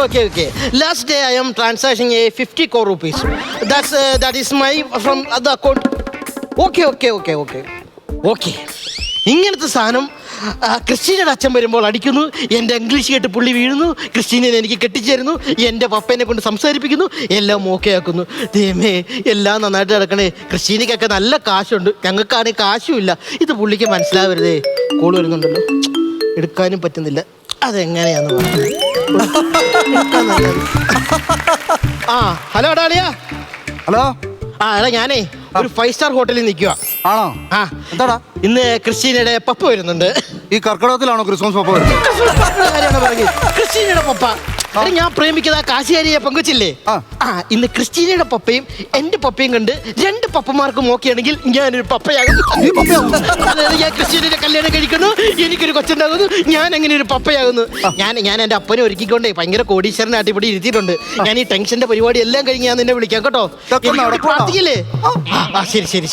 Okay. Last day I am transacting a 50 crore rupees. That is my from the account. Okay. ഇങ്ങനത്തെ സാധനം ക്രിസ്റ്റീനയുടെ അച്ഛൻ വരുമ്പോൾ അടിക്കുന്നു, എൻ്റെ ഇംഗ്ലീഷ് കേട്ട് പുള്ളി വീഴുന്നു, ക്രിസ്റ്റീനെ എനിക്ക് കെട്ടിച്ചേരുന്നു, എൻ്റെ പപ്പേനെ കൊണ്ട് സംസാരിപ്പിക്കുന്നു, എല്ലാം ഓക്കെ ആക്കുന്നു. ദൈവമേ, എല്ലാം നന്നായിട്ട് കിടക്കണേ. ക്രിസ്റ്റീനയ്ക്കൊക്കെ നല്ല കാശുണ്ട്, ഞങ്ങൾക്കാണെങ്കിൽ കാശുമില്ല. ഇത് പുള്ളിക്ക് മനസ്സിലാവരുതേ. കോൾ വരുന്നുണ്ടല്ലോ, എടുക്കാനും പറ്റുന്നില്ല. അതെങ്ങനെയാന്ന് പറഞ്ഞു. ഹലോ ഡാളിയ. ഹലോ. എടാ ഞാനേ ഒരു 5 സ്റ്റാർ ഹോട്ടലിൽ നിൽക്കുക. ആണോ? എന്താടാ? ഇന്ന് ക്രിസ്റ്റീനയുടെ പപ്പ വരുന്നുണ്ട്. ഈ കർക്കിടകത്തിലാണോ ക്രിസ്മസ് പപ്പ വരുന്നത്? ക്രിസ്റ്റീനയുടെ പപ്പ. ഞാൻ പ്രേമിക്കുന്ന കാശിയാരിയെ പങ്കുവച്ചില്ലേ, ഇന്ന് ക്രിസ്റ്റീനയുടെ പപ്പയും എന്റെ പപ്പയും കണ്ട് 2 പപ്പമാർക്കും ഓക്കെയാണെങ്കിൽ ഞാനൊരു പപ്പയാകും. അതായത് ഞാൻ ക്രിസ്റ്റീനയുടെ കല്യാണം കഴിക്കുന്നു, എനിക്കൊരു കൊച്ചുണ്ടാകുന്നു, ഞാൻ അങ്ങനെ ഒരു പപ്പയാകുന്നു. ഞാൻ എന്റെ അപ്പനെ ഒരുക്കിക്കൊണ്ടേ ഭയങ്കര കോടീശ്വരനായിട്ട് ഇവിടെ ഇരുത്തിയിട്ടുണ്ട്. ഞാൻ ഈ ടെൻഷന്റെ പരിപാടി എല്ലാം കഴിഞ്ഞ് ഞാൻ നിന്നെ വിളിക്കാം കേട്ടോ. പ്രാർത്ഥിക്കില്ലേ?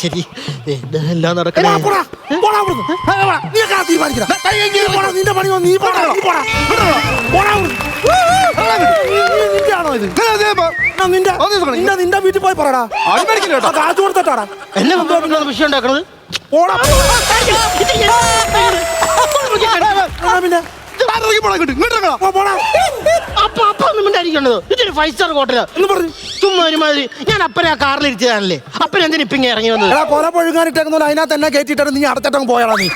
ശരി. എല്ലാം നടക്കണേ. നിന്റെ വീട്ടിൽ പോയി പറയടാ. കാശ് കൊടുത്തിട്ടാടാ എന്നെ വിഷയം ഉണ്ടാക്കണത്. ഇതൊരു 5 സ്റ്റാർ ഹോട്ടലാ എന്ന് പറഞ്ഞു. ചുമ്മാ ഒരുമാതിരി. ഞാൻ അപ്പനെ ആ കാറിൽ ഇരിച്ചതാണല്ലേ, അപ്പൻ എന്തിനാ ഇപ്പൊ ഇറങ്ങി വന്നത്? കൊല പൊഴുകാനിട്ടേക്കുന്ന അതിനകത്ത് തന്നെ കയറ്റിട്ടാണ് നീ അടച്ചിട്ടങ്ങ് പോയാടാ. നീ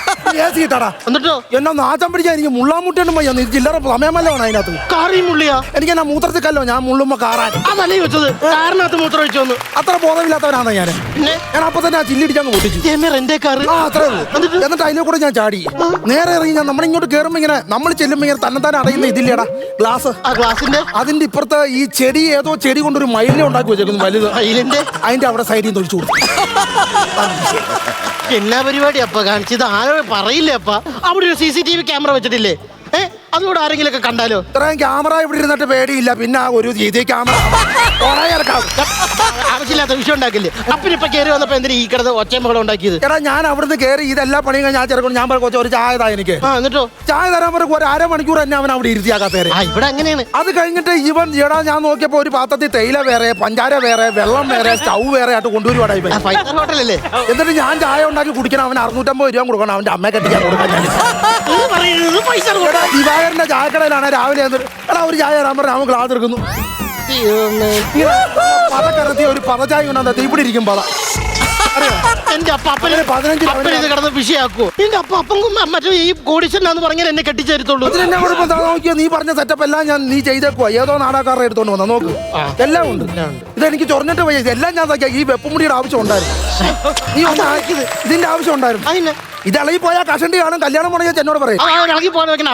ഏസിട്ടാടാ. എന്നിട്ടോ എന്നാ നാച്ചം പിടിക്കാൻ എനിക്ക് മുള്ളാമുട്ടിയൊന്നും വയ്യ. നീ ചില്ലറ സമയമല്ലോ അതിനകത്ത്. കാറി മുള്ളിയാ? എനിക്ക് എന്നാ മൂത്രത്തിക്കല്ലോ ഞാൻ മുള്ളുമ്പോ കാറാൻ. അതല്ലേ വെച്ചത്, കാറിനകത്ത് മൂത്രം ഒഴിച്ചോന്ന്. അത്ര ബോധമില്ലാത്തവനാണ് ഞാൻ. ഞാൻ അപ്പൊ തന്നെ ആ ചില്ലിടിച്ചങ്ങ് പൊട്ടിച്ചു. എന്റെ കാറ്. അത്രേ ഉള്ളൂ. എന്നിട്ട് അതിനെ കൂടെ ഞാൻ ചാടി നേരെ ഇറങ്ങി. ഞാൻ നമ്മളിങ്ങോട്ട് കയറുമ്പോ ഇങ്ങനെ നമ്മൾ ചെല്ലുമ്പോ ഇങ്ങനെ തന്നെ അടയുന്ന ഇതില്ലേടാ ഗ്ലാസ്. ഗ്ലാസിന്റെ അതിന്റെ ഇപ്പുറത്ത് ഈ ചെടി ഏതോ ചെടി കൊണ്ടൊരു മയിലിനെ ഉണ്ടാക്കി വെച്ചേക്കുന്നു വലുത്. അതിന്റെ അവിടെ സൈഡിൽ നിന്ന് ഒഴിച്ചു കൊടുത്തു. എന്നാ പരിപാടി അപ്പ കാണിച്ചത്? ആരോ പറയില്ലേ അപ്പ? അവിടെ ഒരു CCTV ക്യാമറ വെച്ചിട്ടില്ലേ? അതുകൂടെ ആരെങ്കിലും ഒക്കെ കണ്ടാലോ? ഇത്രയും ക്യാമറ ഇവിടെ ഇരുന്നിട്ട് പേടിയില്ല. പിന്നെ ഒരു ക്യാമറ ആവശ്യമില്ലാത്ത വിഷയം ഉണ്ടാക്കില്ലേ? അപ്പനിപ്പൊ കയറി വന്നപ്പോ എന്തിനാ ഈ കിടന്ന് ഒച്ചമകൾ ഉണ്ടാക്കിയത്? എടാ ഞാൻ അവിടുന്ന് കയറി ഇതെല്ലാ പണിയും ഞാൻ ചെറുക്കും. ഞാൻ പറഞ്ഞു ഒരു ചായ താ എനിക്ക്. എന്നിട്ടോ ചായ തരാൻ പറഞ്ഞ ഒരു അരമണിക്കൂർ തന്നെ അവൻ അവിടെ ഇരുത്തിയാക്കാത്തേ. ഇവിടെ അങ്ങനെയാണ്. അത് കഴിഞ്ഞിട്ട് ഇവൻ എടാ ഞാൻ നോക്കിയപ്പോ ഒരു പാത്രത്തിൽ തേയില വേറെ, പഞ്ചാര വേറെ, വെള്ളം വേറെ, സ്റ്റൗ വേറെ ആയിട്ട് കൊണ്ടുവരുവാടായി. ഹോട്ടലല്ലേ? എന്നിട്ട് ഞാൻ ചായ ഉണ്ടാക്കി കുടിക്കണം. അവൻ 650 രൂപ കൊടുക്കണം. അവന്റെ അമ്മയെ കെട്ടിക്കാൻ കൊടുക്കാൻ. ദിവാകരന്റെ ചായക്കടയിലാണ് രാവിലെ. എടാ ഒരു ചായ തരാൻ പറഞ്ഞ അവൻ ഗ്ലാസ് എടുക്കുന്നു. പതക്കടത്തി ഒരു പതചായ കൊണ്ടാ തീപിടി ഇരിക്കും. പത എന്റെ അപ്പനെ 15 ഇത് കിടന്ന് വിഷയാക്കുവോ? എന്റെ അപ്പം മറ്റേ ഈ കോടീശ്വരനാന്ന് പറഞ്ഞാൽ എന്നെ കെട്ടിച്ചേരത്തുള്ളൂ. അതിനെന്നെ കുഴപ്പം നോക്കിയോ? നീ പറഞ്ഞ സെറ്റപ്പ് എല്ലാം നീ ചെയ്തേക്കുവാ. ഏതോ നാടകക്കാരെ എടുത്തോണ്ട് വന്നാ നോക്ക്. എല്ലാം ഉണ്ട്. ഇതെനിക്ക് ചൊറിഞ്ഞിട്ട് പോയി. എല്ലാം ഞാൻ ഈ വെപ്പുമുടിയുടെ ആവശ്യം ഉണ്ടായിരുന്നു. നീ ഒന്ന് ആക്കിയത് ഇതിന്റെ ആവശ്യം ഉണ്ടായിരുന്നു. ഇത് ഇളകി പോയാൽ കഷണ്ടി കാണും. കല്യാണം പോണെങ്കിൽ എന്നോട് പറയും.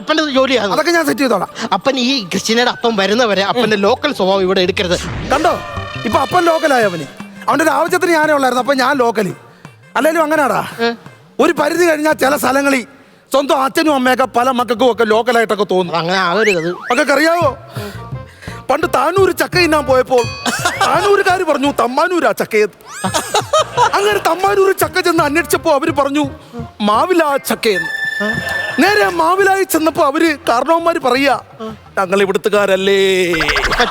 അപ്പന്റെ ജോലിയാണ്. അതൊക്കെ ഞാൻ സെറ്റ് ചെയ്തോളാം. അപ്പൻ ഈ ക്രിസ്റ്റീനയുടെ അപ്പം വരുന്നവരെ അപ്പന്റെ ലോക്കൽ സ്വഭാവം ഇവിടെ എടുക്കരുത്. കണ്ടോ ഇപ്പൊ അപ്പൻ ലോക്കലായി. അവന്റെ ഒരു ആവശ്യത്തിന് ഞാനേ ഉള്ളായിരുന്നു. അപ്പൊ ഞാൻ ലോക്കല്. അല്ലെങ്കിലും അങ്ങനെയാടാ. ഒരു പരിധി കഴിഞ്ഞാൽ ചില സ്ഥലങ്ങളിൽ സ്വന്തം അച്ഛനും അമ്മയൊക്കെ പല മക്കൾക്കും ഒക്കെ ലോക്കലായിട്ടൊക്കെ തോന്നും. അങ്ങനെ ആവരുത്. മക്കൾക്ക് അറിയാവോ? പണ്ട് താനൂര് ചക്ക തിന്നാൻ പോയപ്പോൾ താനൂരുകാര് പറഞ്ഞു തമ്മാനൂരാ ചക്കയത്. അങ്ങനെ തമ്മാനൂര് ചക്ക ചെന്ന് അന്വേഷിച്ചപ്പോ അവര് പറഞ്ഞു മാവിലാ ചക്കയെന്ന്. നേരെ മാവിലായി ചെന്നപ്പോ അവര് കാരണവന്മാര് പറയാ ഞങ്ങൾ ഇവിടുത്തുകാരല്ലേ.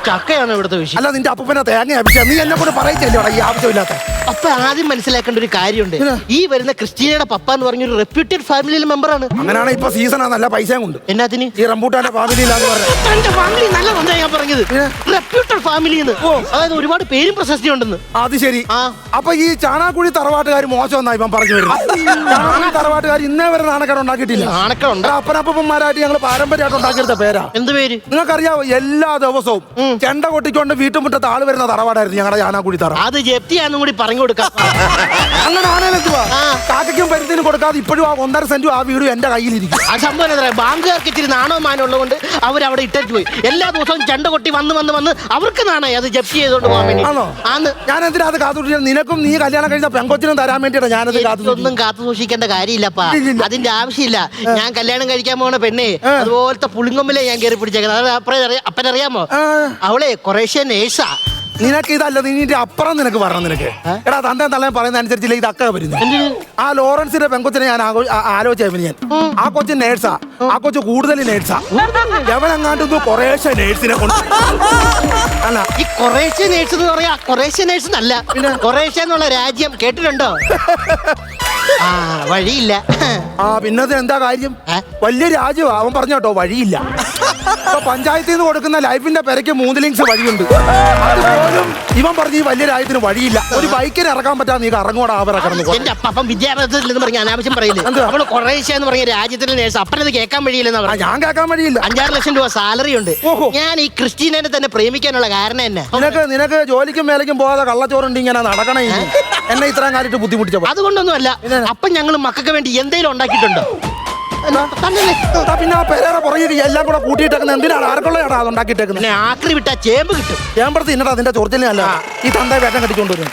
ചക്കയാണ് ഇവിടുത്തെ വിഷയം. അല്ല നിന്റെ അപ്പനെ തേങ്ങ അഭിഷേക നീ എന്നെ കൂടെ പറയിച്ചല്ലോടാ ഈ ആവശ്യമില്ലാത്ത. അപ്പൊ ആദ്യം മനസ്സിലാക്കേണ്ട ഒരു കാര്യമുണ്ട്. ഈ വരുന്ന ക്രിസ്റ്റീനയുടെ പപ്പ എന്ന് പറഞ്ഞൊരു റെപ്യൂട്ടഡ് ഫാമിലിയിലെ മെമ്പറാണ്. അങ്ങനെയാണ് ഇപ്പൊ സീസണാ. നല്ല പൈസയും കൊണ്ട്. എന്നാത്തിന്? ഈ റംബൂട്ടാന്റെ ഫാമിലിയിലാന്ന് ഫാമിലി നല്ല വന്നാ ഞാൻ പറഞ്ഞത്. Reputed family. അതായത് ഒരുപാട് പേരും പ്രശസ്തി ഉണ്ടെന്ന്. അത് ശരി. അപ്പൊ ഈ ചാണാക്കുഴി തറവാട്ടുകാർ മോശമെന്നാ ഇപ്പം പറഞ്ഞു വരുന്നത്. തറവാട്ടുകാർ ഇന്നേ വരെ നാണക്കേട് ഉണ്ടാക്കിയിട്ടില്ല. നാണക്കേടുണ്ട്. അപ്പനപ്പന്മാരായിട്ട് ഞങ്ങൾ പാരമ്പര്യമായിട്ട് ഉണ്ടാക്കിയെടുത്ത പേരാ. എന്ത് പേര്? നിങ്ങൾക്കറിയാവോ? എല്ലാ ദിവസവും ചെണ്ട കൊട്ടിക്കൊണ്ട് വീട്ടുമുറ്റത്ത് ആള് വരുന്ന തറവാടായിരുന്നു ഞങ്ങളുടെ ചാണാക്കുഴി തറ. അത് ജപ്തിയാന്നും കൂടി പറഞ്ഞു കൊടുക്കാം. അങ്ങനെ ആണെന്തുവാ കാക്കയ്ക്കും പരിധിനും കൊടുക്കാതെ ഇപ്പോഴും ആ 1.5 സെന്റും ആ വീടും എന്റെ കയ്യിലിരിക്കും. ആ സംഭവം എന്താ? ബാങ്കുകാർക്ക് ഇച്ചിരി നാണോ മാനോ ഉള്ളതുകൊണ്ട് അവരവിടെ ഇട്ടു പോയി. എല്ലാ ദിവസവും ചെണ്ട കൊട്ടി വന്ന് അവർക്ക് നാണേ അത് ജപ്തി ചെയ്തോണ്ട് പോകാൻ വേണ്ടി. ആന്ന് ഞാൻ എന്തിനാ അത് കാത്തു? നിനക്കും നീ കല്യാണം കഴിഞ്ഞ പെങ്കൊച്ചിനും തരാൻ വേണ്ടിയാണ് ഞാനത് ഒന്നും കാത്തു സൂക്ഷിക്കേണ്ട കാര്യമില്ലപ്പാ. അതിന്റെ ആവശ്യമില്ല. ഞാൻ കല്യാണം കഴിക്കാൻ പോണ പെണ്ണേ അതുപോലത്തെ പുളിങ്കൊമ്പിലെ ഞാൻ കയറി പിടിച്ചേക്കുന്നത്. അത് അപ്പനറിയാമോ? അവളെ കുറേശ്ശെ നേഴ്സാ. നിനക്ക് ഇതല്ല നിന്റെ അപ്പുറം നിനക്ക് പറഞ്ഞു നിനക്ക്. എടാ തന്റെ തള്ളേ പറയുന്ന അനുസരിച്ചില്ല ഇത് അക്ക വരുന്നത്. ആ ലോറൻസിന്റെ പെങ്കൊച്ചിനെ ഞാൻ ആലോചിച്ചു ഞാൻ. ആ കൊച്ചു നേഴ്സാ. ആ കൊച്ചു കൂടുതൽ നേഴ്സാ. എവനെങ്ങാണ്ടൊന്നും കുറേശ്ശെ നേഴ്സിനെ കൊണ്ട് അല്ല ഈ കൊറേശ്യ നേഴ്സ് എന്ന് പറയാ കൊറേശ്യ നേഴ്സ് അല്ല, കൊറേശ്യ എന്നുള്ള രാജ്യം കേട്ടിട്ടുണ്ടോ? ആ വഴിയില്ല. ആ പിന്നത് എന്താ കാര്യം? വലിയ രാജ്യമാ. അവൻ പറഞ്ഞോട്ടോ വഴിയില്ല. ഇപ്പൊ പഞ്ചായത്തിൽ നിന്ന് കൊടുക്കുന്ന ലൈഫിന്റെ പെരയ്ക്ക് 3 ലിങ്സ് വഴിയുണ്ട്. അതുപോലും ഇവൻ പറഞ്ഞു ഈ വലിയ രാജ്യത്തിന് വഴിയില്ല. ഒരു ബൈക്കിന് ഇറക്കാൻ പറ്റാ നീ ഇറങ്ങോടാ. അവർ കിടന്നു എന്റെ അപ്പം വിദ്യാഭ്യാസത്തിൽ എന്ന് പറഞ്ഞ അനാവശ്യം പറയില്ല. അവള് കൊറേശ്യ എന്ന് പറഞ്ഞ രാജ്യത്തിലെ നേഴ്സ്. അപ്പനത് കേൾക്കാൻ വഴിയില്ലെന്ന് പറഞ്ഞു. ഞാൻ കേൾക്കാൻ വഴിയില്ല. 5-6 ലക്ഷം രൂപ സാലറി ഉണ്ട്. ഞാൻ ഈ ക്രിസ്റ്റീനെ തന്നെ പ്രേമിക്കാനുള്ള കാരണം എന്നാ? നിനക്ക് ജോലിക്കും മേലേക്കും പോകാതെ കള്ളച്ചോറുണ്ട് ഇങ്ങനെ നടക്കണേ. എന്നെ ഇത്രയും കാര്യമായിട്ട് ബുദ്ധിമുട്ടിച്ചപ്പോ അതുകൊണ്ടൊന്നും അല്ല. അപ്പം ഞങ്ങൾ മക്കൾക്ക് വേണ്ടി എന്തെങ്കിലും ഉണ്ടാക്കിയിട്ടുണ്ടോ? പിന്നെ ആ പെരേറെ പുറകെ എല്ലാം കൂടെ കൂട്ടിയിട്ടേക്കുന്നത് എന്തിനാണ്? ആർക്കുള്ളതാണ് അത് ഉണ്ടാക്കിയിട്ടേക്കുന്നത്? ആക്രി വിട്ടാ ചേമ്പ് കിട്ടും. ചേമ്പറത്ത് ഇന്നടാ അതിന്റെ ചോർച്ചലല്ല ഈ തന്തയെ വേഷം കടിച്ചോണ്ട് വരും.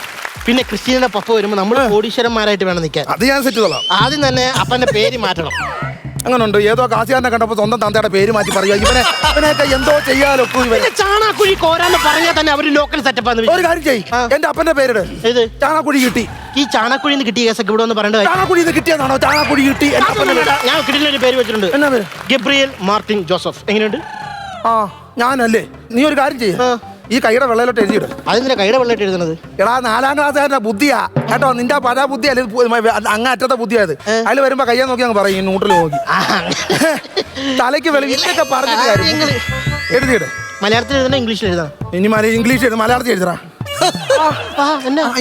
പിന്നെ ക്രിസ്റ്റീനയുടെ പപ്പ വരുമ്പോ നമ്മൾ കോടീശ്വരന്മാരായിട്ട് വേണം നിൽക്കാൻ. അത് ഞാൻ സെറ്റ് ചെയ്തോളാം. ആദ്യം തന്നെ അപ്പന്റെ പേര് മാറ്റണം. അങ്ങനെ ഉണ്ട്. ഏതോ കാശിയാരനെ കണ്ടപ്പോ സ്വന്തം തന്തയുടെ പേര് മാറ്റി പറയുക. ഇവനൊക്കെ എന്തോ ചെയ്യാലോ. ചാണാക്കുഴി കോരാന്ന് പറഞ്ഞാൽ തന്നെ അവര് ലോക്കൽ സെറ്റപ്പ്. ഒരു കാര്യം ചെയ്യ്, എന്റെ അപ്പന്റെ പേര് ഇത് ചാണാക്കുഴി കിട്ടി. ഈ ചാണാക്കുഴിന്ന് കിട്ടിയ കേസൊക്കെ ഇവിടെ ഒന്ന് പറയേണ്ടത്. ചാണാക്കുഴിന്ന് കിട്ടിയതാണോ? ചാണാക്കുഴി കിട്ടി. ഞാൻ കിട്ടുന്ന ഒരു പേര് വെച്ചിട്ടുണ്ട്. എന്നാ പേര്? Gabriel Martin Joseph. എങ്ങനെയുണ്ട്? ആ ഞാനല്ലേ. നീ ഒരു കാര്യം ചെയ്യ, ഈ കൈയുടെ വെള്ളയിലോട്ട് എഴുതിയിടും. അതിന്റെ കൈയുടെ വെള്ളമായിട്ട് എഴുതുന്നത്? എടാ 4ാം ക്ലാസ്സുകാരന്റെ ബുദ്ധിയാ കേട്ടോ. നിന്റെ പഴയ ബുദ്ധി അല്ലെ അങ്ങ് അറ്റത്തെ ബുദ്ധിയായത്. അതിൽ വരുമ്പോ കയ്യെ നോക്കി അങ്ങ് പറയും നൂട്ടിൽ നോക്കി തലയ്ക്ക് വെളിയിലൊക്കെ പറഞ്ഞിട്ട് കാര്യം എഴുതിയിട്. മലയാളത്തിൽ എഴുതണം, ഇംഗ്ലീഷിൽ എഴുതണം. ഇനി ഇംഗ്ലീഷ് എഴുതും, മലയാളത്തിൽ എഴുതണം.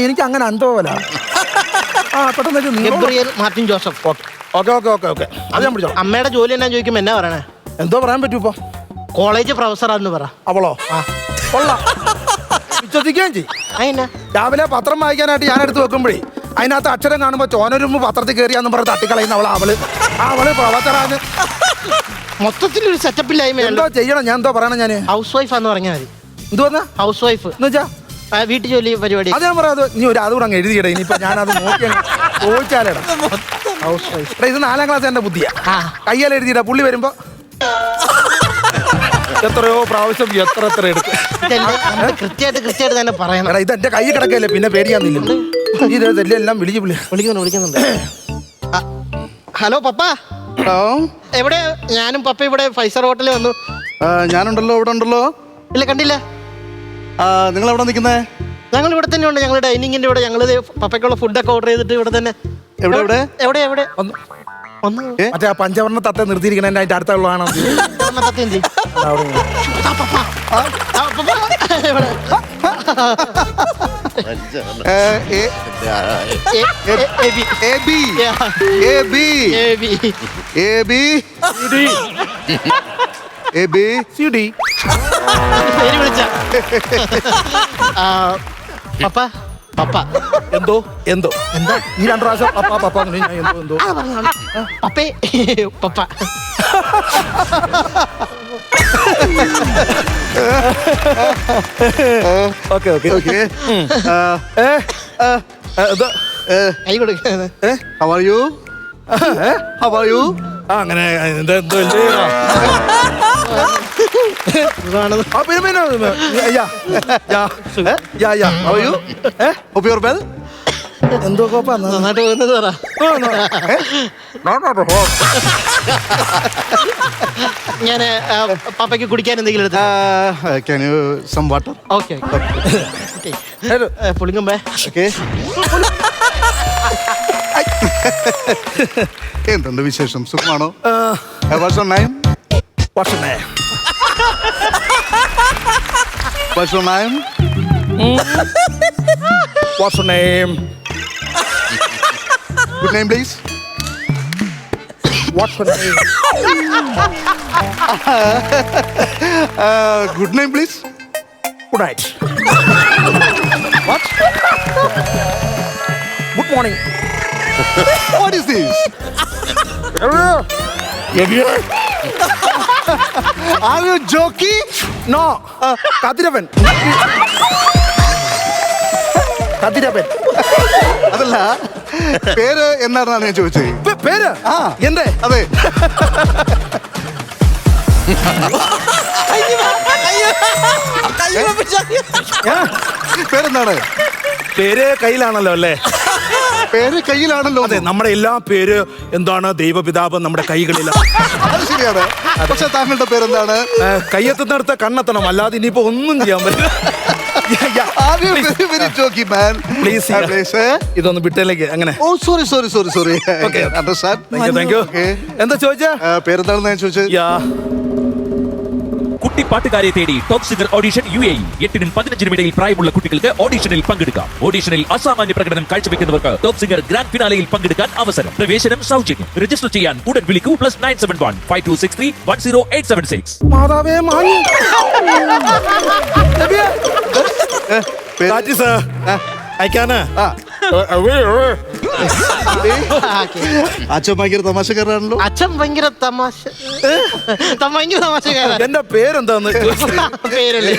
എനിക്ക് അങ്ങനെ അന്തോവല. ആ പെട്ടെന്ന് ഗബ്രിയേൽ മാർട്ടിൻ ജോസഫ്. ഓക്കെ അത് ഞാൻ പിടിച്ചോ. അമ്മയുടെ ജോലി എന്നാ ചോദിക്കുമ്പോ എന്നാ പറയണേ? എന്തോ പറയാൻ പറ്റൂ ഇപ്പൊ? കോളേജ് പ്രൊഫസറാന്ന് പറ. അവളോ? കൊള്ളാം, വിശ്വസിക്കുകയും ചെയ്യും. രാവിലെ പത്രം വായിക്കാനായിട്ട് ഞാൻ എടുത്ത് വെക്കുമ്പോഴേ അതിനകത്ത് അക്ഷരം കാണുമ്പോ ചോനരുമ്പ് പത്രത്തിൽ കയറിയാന്ന് പറഞ്ഞ് തട്ടിക്കളയുന്ന അവള് പ്രൊഫസറാണ്. മൊത്തത്തിലൊരു സെറ്റപ്പില്ലായ്മ. എന്തോ ചെയ്യണം? ഞാൻ എന്തോ പറയണം? ഞാൻ ഹൗസ് വൈഫ് എന്ന് പറഞ്ഞാൽ മതി. എന്തുവന്നാ ഹൗസ് വൈഫ് എന്ന് വെച്ചാ വീട്ടു ജോലി പരിപാടി. അത് ഞാൻ പറയാം. നീ ഒരു അതുകൂടെ അങ്ങ് എഴുതിയിട. ഇനിയിപ്പോ ഞാനത് നോക്കി ചോദിച്ചാലേടാ. House wife. ഇത് 4ാം ക്ലാസ് എന്റെ ബുദ്ധിയാ. കയ്യാൽ എഴുതിയിട. പുള്ളി വരുമ്പോ എത്രയോ പ്രാവശ്യം എത്ര എടുക്കും. കൃത്യമായിട്ട് തന്നെ പറയണം. ഇത് എന്റെ കൈ കിടക്കല്ലേ, പിന്നെ പേടിയാന്നില്ല. എല്ലാം വിളിക്കുന്നുണ്ട്. ഹലോ പപ്പ. എവിടെ? ഞാനും പപ്പ ഇവിടെ 5 സ്റ്റാർ ഹോട്ടലിൽ വന്നു. ഞാനുണ്ടല്ലോ, ഇവിടെ ഉണ്ടല്ലോ. ഇല്ല കണ്ടില്ല. നിങ്ങൾ എവിടെ നിൽക്കുന്നേ? ഞങ്ങൾ ഇവിടെ തന്നെ ഉണ്ട്. ഞങ്ങൾ ഡൈനിങ്ങിന്റെ ഇവിടെ ഞങ്ങൾ പപ്പയ്ക്കുള്ള ഫുഡൊക്കെ ഓർഡർ ചെയ്തിട്ട് ഇവിടെ തന്നെ. എവിടെ മറ്റേ ആ പഞ്ചവർണ്ണ തത്ത നിർത്തിയിരിക്കണ അതിന്റെ അടുത്തുള്ളതാണ്. പപ്പ പപ്പ എന്തോ എന്തോ എന്താ ഈ 2 പ്രാവശ്യം പപ്പ പപ്പ എന്തോ പപ്പേ പപ്പ. ഓക്കെ കൈ കൊടുക്കുന്നത്. How are you? അങ്ങനെ എന്തോ എന്തോ കോപ്പ നന്നായിട്ട് പോകുന്നത് പറ. ഞാൻ പപ്പയ്ക്ക് കുടിക്കാൻ എന്തെങ്കിലും എടുത്തു. Can you some water? Okay പുളിങ്ങമ്പേ. എന്തുണ്ട് വിശേഷം? സുഖമാണോ? What's your name? What's your name? What's your name? What's your name? Good name, please. What's your name? Good name, please. Good night. What? Good morning. What is this? Are you joking? No. കതിരവൻ. കതിരവൻ. അതല്ല, പേര് എന്നാണെന്നാണ് ഞാൻ ചോദിച്ചത്. പേര് എന്റെ? അതെ. പേരെന്താണ്? പേര് കയ്യിലാണല്ലോ അല്ലേ? പേര് കയ്യിലാണല്ലോ. അതെ, നമ്മുടെ എല്ലാ പേര് എന്താണ്, ദൈവപിതാവ് നമ്മുടെ കൈകളിലാണ്. അത് ശരിയാണ്. പക്ഷെ താങ്കളുടെ പേരെന്താണ്? കയ്യെത്തുന്നിടത്ത് കണ്ണെത്തണം, അല്ലാതെ ഇനിയിപ്പോ ഒന്നും ചെയ്യാൻ പറ്റില്ല. പ്ലീസ് ഇതൊന്ന് വിട്ടേലേക്ക് അങ്ങനെ. Oh sorry sorry sorry sorry. Thank you. എന്താ ചോദിച്ചാ? പേരെന്താണെന്ന് ഞാൻ ചോദിച്ചത്. കുട്ടിപ്പാട്ടുകാരെ തേടി ടോപ്പ് സിംഗർ ഓഡിഷൻ UAE 8-നും 15-നും ഇടയിൽ പ്രായമുള്ള കുട്ടികൾക്ക് ഓഡിഷനിൽ പങ്കെടുക്കാം. ഓഡിഷനിൽ അസാമാന്യ പ്രകടനം കാഴ്ചവെക്കുന്നവർക്ക് ടോപ്പ് സിംഗർ ഗ്രാൻഡ് ഫിനാലയിൽ പങ്കെടുക്കാൻ അവസരം. പ്രവേശനം സൗജന്യം. രജിസ്റ്റർ ചെയ്യാൻ ഉടൻ വിളിക്കൂ +971 5263 10876. മാതാവേ മാഞ്ഞു. അയക്കാന് അച്ഛൻ ഭയങ്കര തമാശക്കാരനാണല്ലോ. അച്ഛൻ ഭയങ്കര തമാശക്കാരൻ. എന്റെ പേരെന്താന്ന് പേരല്ലേ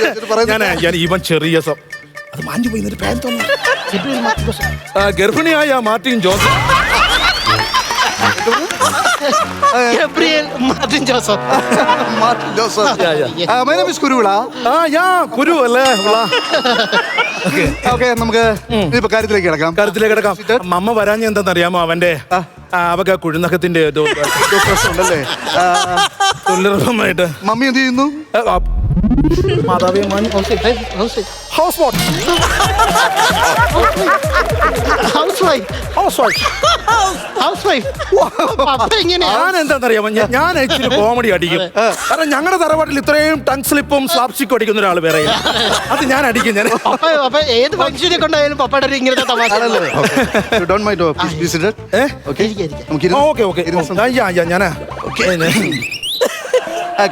ഞാൻ ഇവൻ ചെറിയ അത് മാഞ്ഞു പോയി പേര് തോന്നുന്നു. ഗർഭിണിയായ Martin Joseph. Gabriel Martin Joseph. Martin Joseph. My name is Kuruvila. കുരു അല്ലേ? ഓക്കെ, നമുക്ക് ഇപ്പൊ കാര്യത്തിലേക്ക് കിടക്കാം. അമ്മ വരാഞ്ഞ എന്താണെന്നറിയാമോ? അവന്റെ അവക കുഴുനഖത്തിന്റെ പ്രശ്നമുണ്ടല്ലേ? തൊഴിലുറപ്പമായിട്ട്. മമ്മി എന്ത് ചെയ്യുന്നു? മാതാവേ ഹൗസ് ബോട്ട്. ഞാൻ എന്താണെന്നറിയാമോ? ഞാൻ ഇച്ചിരി കോമഡി അടിക്കും. കാരണം ഞങ്ങളുടെ തറവാട്ടിൽ ഇത്രയും ടങ് സ്ലിപ്പും സ്ലാപ്സ്റ്റിക്കും അടിക്കുന്ന ഒരാൾ വേറെ. അത് ഞാൻ അടിക്കും. ഞാൻ ഏത് ഫംഗ്ഷനെ കൊണ്ടായാലും പപ്പയുടെ ഒരു ഇങ്ങനത്തെ തമാശ.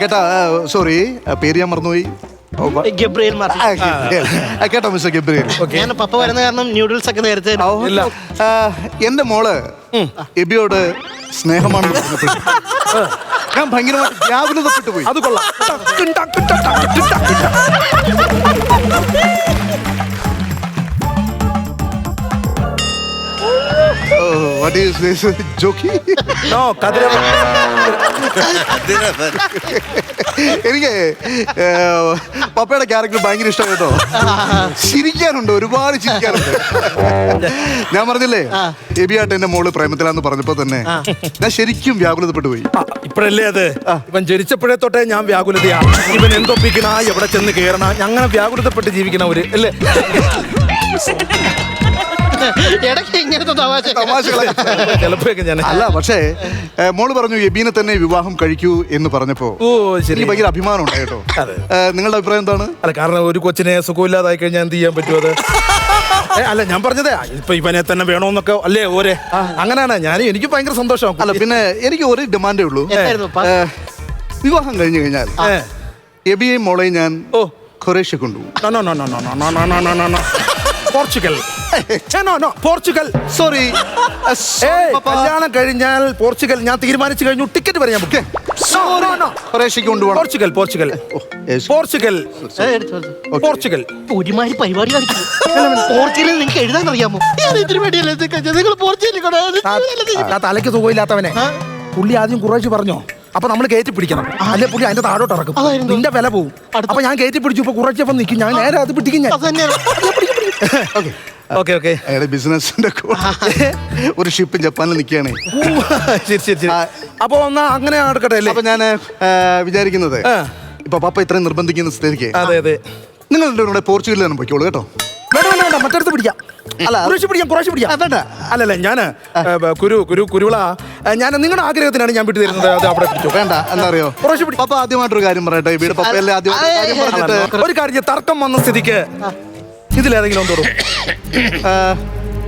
കേട്ടാ, സോറി, പേര് ഞാൻ മറന്നുപോയി. Gabriel Martin. കേട്ടോ മിസ്റ്റർ ഗബ്രിയേൽ, ഞാൻ പപ്പ വരുന്ന കാരണം ന്യൂഡിൽസ് ഒക്കെ നേരത്തെ. എന്റെ മോള് എബിയോട് സ്നേഹമാണെന്ന് പറഞ്ഞപ്പോൾ ഞാൻ ഭയങ്കരമായിട്ട് വ്യാകുലതപ്പെട്ടു പോയി. അത് കൊള്ളാം. What is this? Joking? No, എനിക്ക് പപ്പയുടെ ക്യാരക്ടർ ഭയങ്കര ഇഷ്ടം കേട്ടോ. ചിരിക്കാനുണ്ട്, ഒരുപാട് ചിരിക്കാനുണ്ട്. ഞാൻ പറഞ്ഞില്ലേ എബിയായിട്ട് എന്റെ മോള് പ്രേമത്തിലാന്ന് പറഞ്ഞപ്പോ തന്നെ ഞാൻ ശരിക്കും വ്യാകുലതപ്പെട്ടു പോയി. ഇപ്പഴല്ലേ അത്? ഇവൻ ജനിച്ചപ്പോഴേ തൊട്ടേ ഞാൻ വ്യാകുലതയാ. ഇവൻ എന്തൊപ്പിക്കണ, എവിടെ ചെന്ന് കയറണ, ഞങ്ങനെ വ്യാകുലതപ്പെട്ട് ജീവിക്കണവര് അല്ലേ? ചിലപ്പോഴൊക്കെ ഞാൻ അല്ല, പക്ഷേ മോള് പറഞ്ഞു എബീനെ തന്നെ വിവാഹം കഴിക്കൂ എന്ന് പറഞ്ഞപ്പോ എനിക്ക് ഭയങ്കര അഭിമാനം ഉണ്ട് കേട്ടോ. നിങ്ങളുടെ അഭിപ്രായം എന്താണ്? അല്ല, കാരണം ഒരു കൊച്ചിനെ സുഖമില്ലാതായി കഴിഞ്ഞാൽ എന്ത് ചെയ്യാൻ പറ്റുമോ? അത് അല്ല, ഞാൻ പറഞ്ഞതേ ഇപ്പൊ ഇവനെ തന്നെ വേണോന്നൊക്കെ അല്ലേ? ഓരേ അങ്ങനെയാണ്. എനിക്ക് ഭയങ്കര സന്തോഷം. അല്ല, പിന്നെ എനിക്ക് ഒരു ഡിമാൻഡേ ഉള്ളൂ. വിവാഹം കഴിഞ്ഞു കഴിഞ്ഞാൽ എബിയെയും മോളെയും ഞാൻ ഖുറേഷ്യ കൊണ്ടുപോകും. പോർച്ചുഗൽ. പോർച്ചുഗൽ. സോറി, കല്യാണം കഴിഞ്ഞാൽ പോർച്ചുഗൽ ഞാൻ തീരുമാനിച്ചു കഴിഞ്ഞു. ടിക്കറ്റ് വരെ ഞാൻ ബുക്ക്. ഖുറേഷ്യക്ക് കൊണ്ടുപോകണം. പോർച്ചുഗൽ. പോർച്ചുഗൽ. പോർച്ചുഗൽ. പോർച്ചുഗൽ. ഒരുമാതിരി പരിപാടി കാണിക്കുന്നു. പോർച്ചുഗലിൽ നിങ്ങൾക്ക് എഴുതാൻ അറിയാമോ? നിങ്ങൾ പോർച്ചുഗലിൽ തലയ്ക്ക് സുഖമില്ലാത്തവനെ പുള്ളി ആദ്യം കുറേശ്ശ് പറഞ്ഞോ. അപ്പൊ നമ്മൾ കയറ്റി പിടിക്കണം, അല്ലെ പുള്ളി അതിന്റെ താഴോട്ട് ഇറക്കും. നിന്റെ വില പോവും. അപ്പൊ ഞാൻ കയറ്റി പിടിച്ചു. ഇപ്പൊ കുറച്ചപ്പം നിൽക്കും. ഞാൻ നേരെ അത് പിടിക്കും. അയാളുടെ ബിസിനസിന്റെ ഒരു ഷിപ്പ് ജപ്പാനിൽ നിൽക്കുകയാണ്. ശരി ശരി ശരി. അപ്പൊ ഒന്ന് അങ്ങനെ നടക്കട്ടെ അല്ലേ? അപ്പൊ ഞാൻ വിചാരിക്കുന്നത് ഇപ്പൊ പപ്പ ഇത്രയും നിർബന്ധിക്കുന്ന സ്ഥിതിക്ക് അതെ അതെ നിങ്ങൾ കൂടെ പോർച്ചുഗലിൽ തന്നെ പൊയ്ക്കോളൂ കേട്ടോ. വേണ്ട, മറ്റടുത്ത് പിടിക്കാം. അല്ല, കുറേശ്ശെ പിടിക്കാം. അല്ലല്ല, ഞാന് കുരുവിള, ഞാൻ നിങ്ങളുടെ ആഗ്രഹത്തിനാണ് ഞാൻ വിട്ടു തരുന്നത്. അത് അവിടെ പിടിച്ചു. വേണ്ട, എന്താ അറിയോ, പപ്പ ആദ്യമായിട്ടൊരു കാര്യം പറയട്ടെ. വീട് പപ്പയല്ലേ ആദ്യമായിട്ട് ഒരു കാര്യം, തർക്കം വന്ന സ്ഥിതിക്ക് ഇതിലേതെങ്കിലും തോറും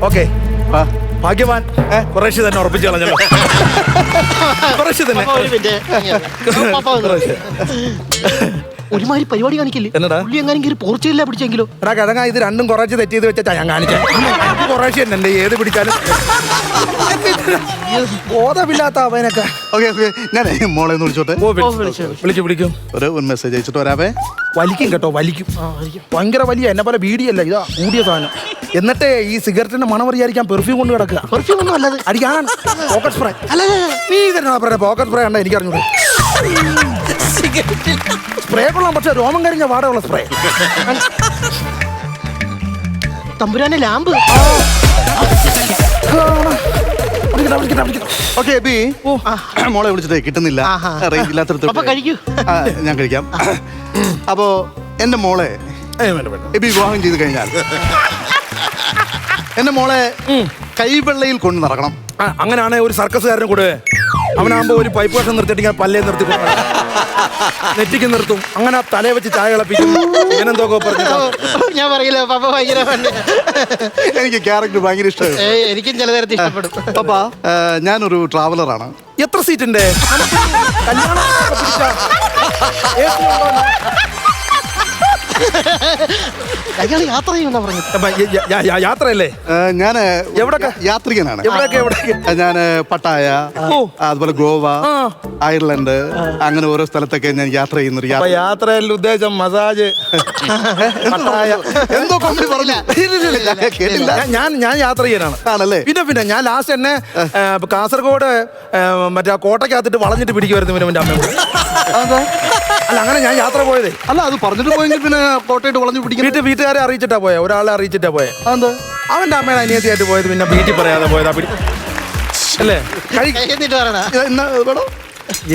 ഓക്കെ. ഭാഗ്യവാൻ കുറേശ്ശെ തന്നെ ഉറപ്പിച്ചു കളഞ്ഞല്ലോ. കുറേശ്ശെ തന്നെ ഒരുമാതിരി പരിപാടി കാണിക്കില്ലേ? എന്നടാ പുള്ളി എങ്ങാനും കയറി പോർച്ചുഗലിലാ പിടിച്ചെങ്കിലോ? എടാ കിഴങ്ങ, ഇത് രണ്ടും കുറച്ച് തെറ്റ് ചെയ്ത് വെച്ചാ ഞാൻ കാണിച്ചത്. കുറേശ്ശെ തന്നെ ഏത് പിടിച്ചാലും ബോധമില്ലാത്ത അവനൊക്കെ. ഓക്കെ, ഞാൻ മോളെ ഒന്ന് വിളിച്ചോട്ടെ. വിളിക്കും. ഒരു മെസ്സേജ് അയച്ചിട്ട് വരാവേ. വലിക്കും കേട്ടോ, വലിക്കും. ഭയങ്കര വലിയ, എന്നെ പോലെ ബീഡിയല്ല, ഇതാ കൂടിയ സാധനം. എന്നിട്ട് ഈ സിഗരറ്റിന്റെ മണം അറിയാതിരിക്കാൻ പെർഫ്യൂം കൊണ്ട് കിടക്കുക. പെർഫ്യൂം ഒന്നും അല്ലത്, അടിക്കാൻ പോക്കറ്റ് സ്പ്രേ. നീ തന്നെ പറഞ്ഞ പോക്കറ്റ് സ്പ്രേ കണ്ട എനിക്ക് അറിഞ്ഞൂടെ? സ്പ്രേ കൊള്ളാം, പക്ഷെ രോമം കരിഞ്ഞ വാടകയുള്ള സ്പ്രേ. തമ്പുരാനെ ലാമ്പ്. ഓക്കെ എബി, മോളെ വിളിച്ചിട്ടേ കിട്ടുന്നില്ല, ആഹാ. റേഞ്ച് ഇല്ലാത്തടത്ത്. അപ്പൊ കഴിക്കൂ. ഞാൻ കഴിക്കാം. അപ്പോ എന്റെ മോളെ എബി വിവാഹം ചെയ്ത് കഴിഞ്ഞാൽ എന്റെ മോളെ കൈവെള്ളയിൽ കൊണ്ട് നടക്കണം. അങ്ങനെയാണെ ഒരു സർക്കസുകാരനും കൂടെ, അവനാകുമ്പോ ഒരു പൈപ്പ് കഷ്ണം നിർത്തിയിട്ട് ഇങ്ങനെ പല്ലേ നിർത്തി നെറ്റിക്ക് നിർത്തും, അങ്ങനെ തലയെ വെച്ച് ചായ കളപ്പിക്കും. ഇങ്ങനെന്തൊക്കെ പറഞ്ഞു ഞാൻ പറയില്ല, പപ്പ ഭയങ്കര എനിക്ക് ക്യാരക്ടർ ഭയങ്കര ഇഷ്ടമായി. എനിക്കും ചില നേരത്തെ ഇഷ്ടപ്പെടും. പപ്പ, ഞാനൊരു ട്രാവലറാണ്. എത്ര സീറ്റിന്റെ അയാൾ യാത്ര ചെയ്യുമെന്നാ പറഞ്ഞു. യാത്രയല്ലേ? ഞാന് എവിടൊക്കെ യാത്രികനാണ്. എവിടൊക്കെ? ഞാന് പട്ടായ, അതുപോലെ ഗോവ, അയർലൻഡ്, അങ്ങനെ ഓരോ സ്ഥലത്തൊക്കെ ഞാൻ യാത്ര ചെയ്യുന്നൊരു യാത്രയല്ല ഉദ്ദേശം, മസാജ്. എന്തോ കമ്പനി പറഞ്ഞില്ല, കേട്ടില്ല. ഞാൻ യാത്ര ചെയ്യാനാണ്. ആണല്ലേ? പിന്നെ ഞാൻ ലാസ്റ്റ് എന്നെ കാസർഗോഡ് മറ്റേ കോട്ടയ്ക്കകത്തിട്ട് വളഞ്ഞിട്ട് പിടിക്കുമായിരുന്നു ഇവന്റെ അമ്മയോട്. അല്ല, അങ്ങനെ ഞാൻ യാത്ര പോയതേ. അല്ല, അത് പറഞ്ഞിട്ട് പോയെങ്കിൽ പിന്നെ കോട്ടയിട്ട് വളഞ്ഞു പിടിക്കും. വീട്ടുകാരെ അറിയിച്ചിട്ടാ പോയെ, ഒരാളെ അറിയിച്ചിട്ടാ പോയെ. അതെന്താ? അവന്റെ അമ്മയുടെ അനിയത്തിയായിട്ട് പോയത്, പിന്നെ വീട്ടിൽ പറയാതെ പോയതാ. അല്ലേ? എന്നിട്ട് പറയണ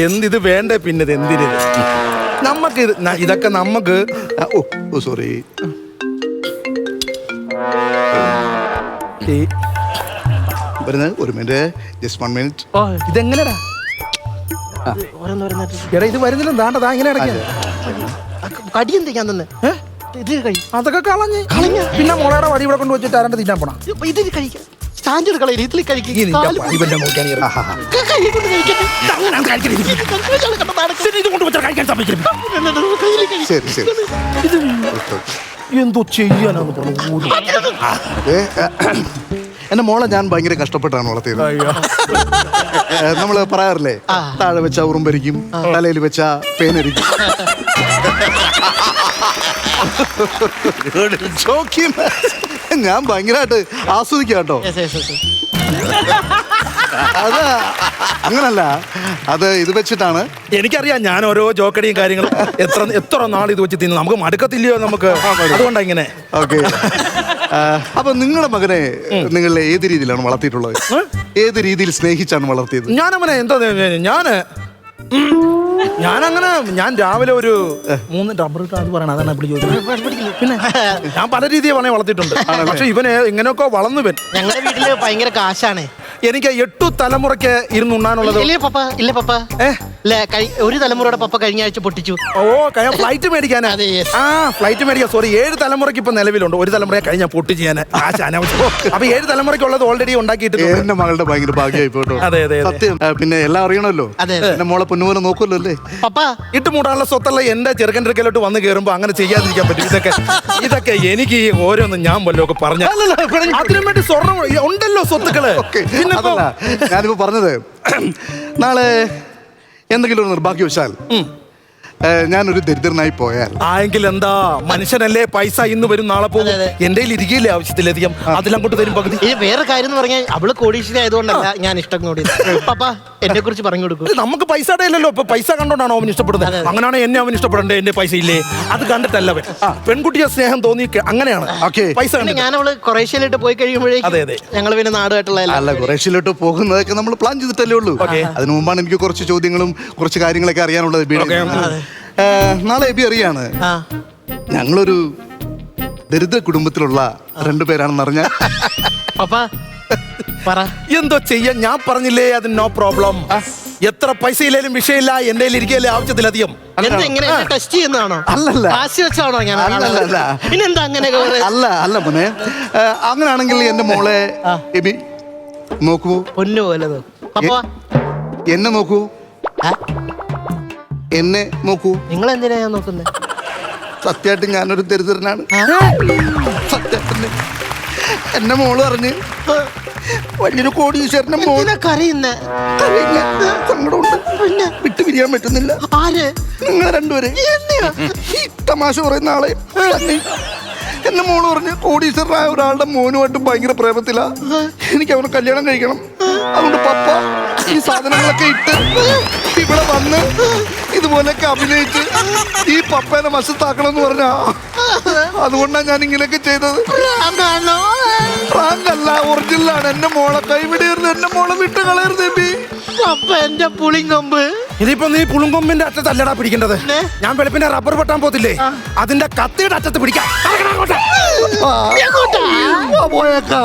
എന്തിത് വേണ്ടേ? പിന്നെ ഇത് എന്തിന്? നമ്മക്ക് ഇതൊക്കെ നമുക്ക്. ഓ സോറി. ഒരു മിനിറ്റ്, ജസ്റ്റ് 1 മിനിറ്റ്. ഇതെങ്ങനെടാ? എടാ, ഇത് വരുന്നില്ല. ദാണ്ടതാ ഇങ്ങനെ ഇടയ്ക്ക് കടി എന്തിക്കാൻ തന്നെ ഇത് അതൊക്കെ കളഞ്ഞ് പിന്നെ മുളയുടെ വടി ഇവിടെ കൊണ്ട് വെച്ചിട്ട് ആരാണ്ട് തിന്നാൻ പോണം. ഇതിൽ കഴിക്കാം. സ്റ്റാൻഡേർഡ് കളയിൽ ഇതിൽ കഴിക്കും. ശരി ശരി. എന്തോ ചെയ്യാനാന്ന് പറഞ്ഞു. എന്റെ മോളെ ഞാൻ ഭയങ്കര കഷ്ടപ്പെട്ടാണ് വളർത്തിയത്. നമ്മള് പറയാറില്ലേ, താഴെ വെച്ച ഉറുമ്പരിക്കും, തലയിൽ വെച്ച പേനരിക്കും. ഞാൻ ഭയങ്കരമായിട്ട് ആസ്വദിക്കാം കേട്ടോ. അത് അങ്ങനല്ല, അത് ഇത് വെച്ചിട്ടാണ്. എനിക്കറിയാം, ഞാൻ ഓരോ ജോക്കടിയും കാര്യങ്ങളും എത്ര നാൾ ഇത് വെച്ച് തിന്നു, നമുക്ക് മടുക്കത്തില്ലയോ നമുക്ക്, അതുകൊണ്ടാ ഇങ്ങനെ. ഓക്കെ. അപ്പൊ നിങ്ങളുടെ മകനെ നിങ്ങൾ ഏത് രീതിയിലാണ് വളർത്തിയിട്ടുള്ളത്? ഏത് രീതിയിൽ സ്നേഹിച്ചാണ് വളർത്തിയത്? ഞാനങ്ങനെ എന്താ, ഞാൻ രാവിലെ ഒരു 3 റബ്ബർ ഇട്ട് അത് പറയണം, അതാണ് വിളിച്ചു ചോദിച്ചത്. പിന്നെ ഞാൻ പല രീതിയിൽ വേണേ വളർത്തിയിട്ടുണ്ട്. പക്ഷെ ഇവന് ഇങ്ങനെയൊക്കെ വളർന്നു. ഞങ്ങളുടെ വീട്ടില് ഭയങ്കര കാശാണ്. എനിക്ക് 8 തലമുറയ്ക്ക് ഇരുന്ന് ഉണ്ണാനുള്ളത്. ഇല്ല പപ്പ, ഒരു തലമുറയുടെ പപ്പ കഴിഞ്ഞ ആഴ്ച പൊട്ടിച്ചു. ഫ്ലൈറ്റ് മേടിക്കാനാ? ഫ്ലൈറ്റ് മേടിക്കാൻ. സോറി, 7 തലമുറയ്ക്ക് ഇപ്പൊ നിലവിലുണ്ട്. ഒരു തലമുറയെ കഴിഞ്ഞ പൊട്ടിച്ച് ഞാൻ കാശ് അനാവശ്യം. അപ്പൊ 7 തലമുറയ്ക്കുള്ളത് ഓൾറെഡി ഉണ്ടാക്കിയിട്ട് എന്റെ മകളുടെ ഭയങ്കര ഭാഗ്യമായി പോട്ടോ. അതെ അതെ സത്യം. പിന്നെ എല്ലാം അറിയണമല്ലോ. എന്റെ മോളെ പൊന്നുപോലെ നോക്കുമല്ലോ അല്ലേ പപ്പ? ഇട്ട് മൂടാനുള്ള സ്വത്തുള്ള എന്റെ ചെറുക്കൻ്റെ അടുക്കലോട്ട് വന്ന് കയറുമ്പോ അങ്ങനെ ചെയ്യാതിരിക്കാൻ പറ്റും? ഇതൊക്കെ എനിക്ക് ഓരോന്നും ഞാൻ വല്ലതൊക്കെ പറഞ്ഞു. അതിനു വേണ്ടി സ്വർണ്ണം ഉണ്ടല്ലോ, സ്വത്തുക്കള്. ഞാനിപ്പോ പറഞ്ഞത്, നാളെ എന്തെങ്കിലും ഒരു നിർഭാഗ്യവശാൽ ഞാനൊരു ദരിദ്രനായി പോയാൽ ആയെങ്കിൽ എന്താ, മനുഷ്യനല്ലേ, പൈസ ഇന്ന് വരും നാളെ പോകും. എന്റെ ഇരിക്കില്ലേ ആവശ്യത്തിലധികം, അതിലങ്ങോട്ട് തരും പകുതി. വേറെ കാര്യം എന്ന് പറഞ്ഞാൽ അവള് കോടീശ്വരി ആയതുകൊണ്ടല്ല ഞാൻ ഇഷ്ടം കൂടി. പപ്പ എന്നെ കുറിച്ച് പറഞ്ഞു കൊടുക്കും. നമുക്ക് പൈസ ഇടയില്ലല്ലോ. ഇപ്പൊ പൈസ കണ്ടോണ്ടാണോ അവൻ ഇഷ്ടപ്പെടുന്നത്? അങ്ങനെയാണ് എന്നെ അവൻ ഇഷ്ടപ്പെടണ്ടേ. എന്റെ പൈസ ഇല്ലേ, അത് കണ്ടിട്ടല്ല അവൻ. പെൺകുട്ടിയെ സ്നേഹം തോന്നി അങ്ങനെയാണ് പൈസ. ഞാൻ അവള് കൊറേഷ്യയിലോട്ട് പോയി കഴിയുമ്പോഴേക്കും ഞങ്ങൾ പിന്നെ നാടുമായിട്ടുള്ള അല്ല, കൊറേഷ്യയിലോട്ട് പോകുന്നതൊക്കെ നമ്മൾ പ്ലാൻ ചെയ്തിട്ടല്ലേ ഉള്ളൂ. അതിനു മുമ്പാണ് എനിക്ക് കുറച്ച് ചോദ്യങ്ങളും കുറച്ച് കാര്യങ്ങളൊക്കെ അറിയാനുള്ളത്. നാളെ എബി അറിയാണ്, ഞങ്ങളൊരു ദരിദ്ര കുടുംബത്തിലുള്ള 2 പേരാണെന്ന് അറിഞ്ഞാൽ എന്തോ ചെയ്യാൻ. ഞാൻ പറഞ്ഞില്ലേ, അത് നോ പ്രോബ്ലം. എത്ര പൈസ ഇല്ലേലും വിഷയമില്ല, എന്റെ ഇരിക്കല്ലേ ആവശ്യത്തിലധികം. ടെസ്റ്റ് ചെയ്യുന്നതാണോ? അല്ലല്ല, കാശ് വെച്ചാണോ? ഞാൻ പിന്നെന്താ അങ്ങനെ അല്ല മോനെ. അങ്ങനാണെങ്കിൽ എന്റെ മോളെ എബി നോക്കൂ. പൊന്നു പോലെ എന്നെ നോക്കൂ. എന്നെ നോക്കൂ. നിങ്ങൾ എന്തിനാ ഞാൻ നോക്കുന്നത്? സത്യമായിട്ട് ഞാനൊരു ദരിദ്രനാണ്. സത്യത്തിന് എന്നെ മോള് പറഞ്ഞ് വലിയൊരു കോടീശ്വരന്റെ മോനെ കരയുന്ന സങ്കടമുണ്ട്. വിട്ടു പിരിയാൻ പറ്റുന്നില്ല. ആര്? നിങ്ങൾ 2 പേര്. ഈ തമാശ പറയുന്ന ആളെ എന്നെ മോള് പറഞ്ഞ് കോടീശ്വരനായ ഒരാളുടെ മോനുമായിട്ട് ഭയങ്കര പ്രേമത്തിലാ. എനിക്ക് അവനെ കല്യാണം കഴിക്കണം. അതുകൊണ്ട് പപ്പ ഈ സാധനങ്ങളൊക്കെ ഇട്ട് ഇവിടെ വന്ന് ഇതുപോലൊക്കെ അഭിനയിച്ച് ഈ പപ്പേനെ വശത്താക്കണം എന്ന് പറഞ്ഞാ അതുകൊണ്ടാണ് ഞാൻ ഇങ്ങനെയൊക്കെ ചെയ്തത്. റാങ്കല്ല, ഒറിജിനലാണ്. എന്റെ മോളെ കൈവിടരുത്, എന്റെ മോളെ വിട്ട് കളയരുത് എബി. പപ്പ എന്റെ പുളിങ്കൊമ്പ്. ഇതിപ്പോ നീ പുളുങ്കൊമ്പിന്റെ അറ്റത്തല്ലടാ പിടിക്കേണ്ടത്. ഞാൻ വെളുപ്പിന്റെ റബ്ബർ വെട്ടാൻ പോത്തില്ലേ, അതിന്റെ കത്തിയുടെ അറ്റത്ത് പിടിക്കാം. പോയേക്കാ.